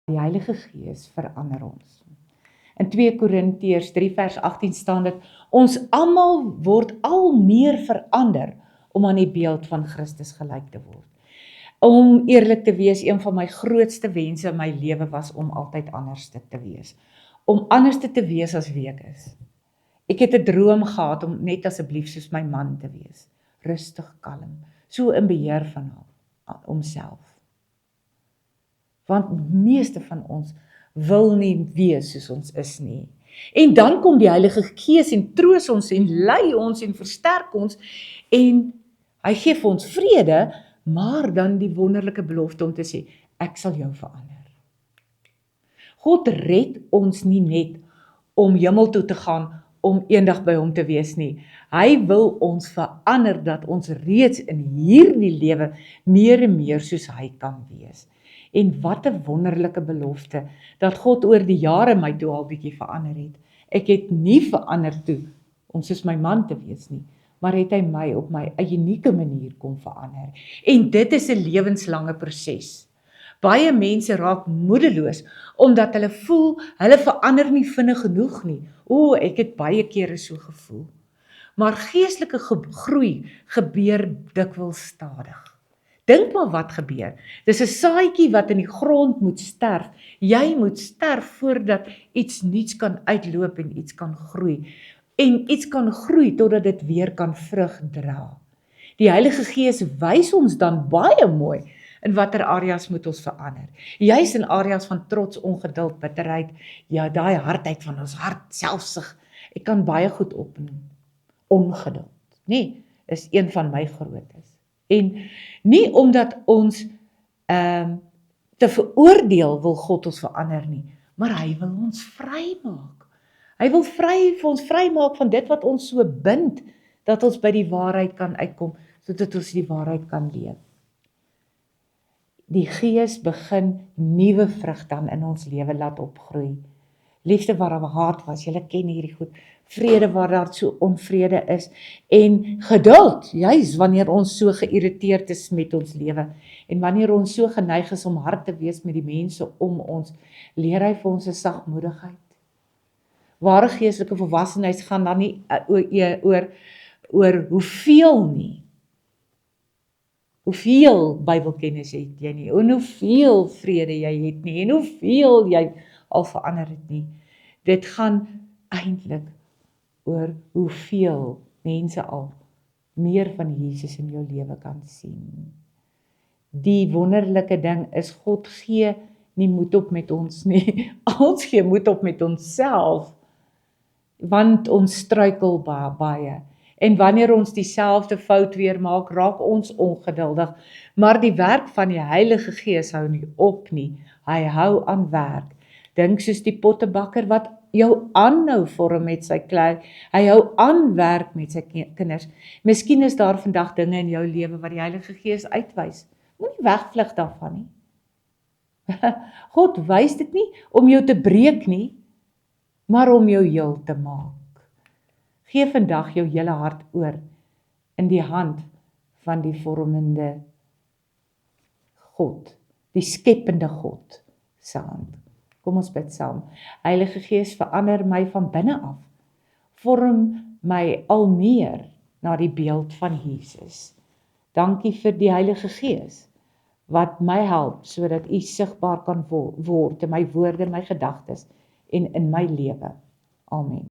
Die Heilige Gees verander ons. In 2 Korintiërs 3 vers 18 staan dit, ons almal word al meer verander om aan die beeld van Christus gelyk te word. Om eerlik te wees, een van my grootste wense in my lewe was om altyd anderste te wees. Om anderste te wees as wie ek is. Ek het 'n droom gehad om net asseblief soos my man te wees. Rustig, kalm, so in beheer van homself. Want meeste van ons wil nie wees soos ons is nie. En dan kom die Heilige Gees en troos ons en lei ons en versterk ons en hy gee vir ons vrede, maar dan die wonderlike belofte om te sê, ek sal jou verander. God red ons nie net om hemel toe te gaan, om eendag by hom te wees nie. Hy wil ons verander, dat ons reeds in hierdie lewe meer en meer soos hy kan wees. En wat 'n wonderlike belofte, dat God oor die jare my toe al bietjie verander het. Ek het nie verander toe, om soos my man te wees nie, maar het hy my op my 'n unieke manier kom verander. En dit is 'n lewenslange proses. Baie mense raak moedeloos, omdat hulle voel, hulle verander nie vinnig genoeg nie. Ek het baie kere so gevoel. Maar geestelike groei gebeur dikwels stadig. Dink maar wat gebeur. Dis 'n saadjie wat in die grond moet sterf. Jy moet sterf voordat iets nuuts kan uitloop en iets kan groei. En iets kan groei totdat dit weer kan vrug dra. Die Heilige Gees wys ons dan baie mooi in watter areas moet ons verander. Juis in areas van trots, ongeduld, bitterheid, ja, daai hardheid van ons hart, selfsug. Ek kan baie goed opnoem. Ongeduld, nee, is een van my grootes. En nie omdat ons te veroordeel wil God ons verander nie, maar hy wil ons vrymaak. Hy wil vir ons vrymaak van dit wat ons so bind, dat ons by die waarheid kan uitkom, sodat ons die waarheid kan leef. Die Gees begin nuwe vrug dan in ons lewe laat opgroei. Liefde waar daar haat was, julle ken hierdie goed, vrede waar daar so onvrede is, en geduld, juis wanneer ons so geïrriteerd is met ons lewe, en wanneer ons so geneig is om hard te wees met die mense om ons, leer hy vir ons 'n sagmoedigheid. Ware geestelike volwassenheid gaan dan nie oor hoeveel nie, hoeveel Bybelkennis het jy nie, en hoeveel vrede jy het nie, en hoeveel jy al verander het nie. Dit gaan eintlik oor hoeveel mense al meer van Jesus in jou lewe kan sien. Die wonderlike ding is, God gee nie moed op met ons nie, ons gee moed op met onsself, want ons struikel baie. En wanneer ons dieselfde fout weer maak, raak ons ongeduldig. Maar die werk van die Heilige Gees hou nie op nie. Hy hou aan werk. Dink soos die pottebakker wat jou aanhou vorm met sy klei. Hy hou aan werk met sy kinders. Miskien is daar vandag dinge in jou lewe wat die Heilige Gees uitwys. Moenie wegvlug daarvan nie. God wys dit nie om jou te breek nie, maar om jou heel te maak. Gee vandag jou hele hart oor in die hand van die vormende God, die skepende God se hand. Kom ons bid saam. Heilige Gees, verander my van binne af. Vorm my al meer na die beeld van Jesus. Dankie vir die Heilige Gees wat my help sodat U sigbaar kan word in my woorde, my gedagtes en in my lewe. Amen.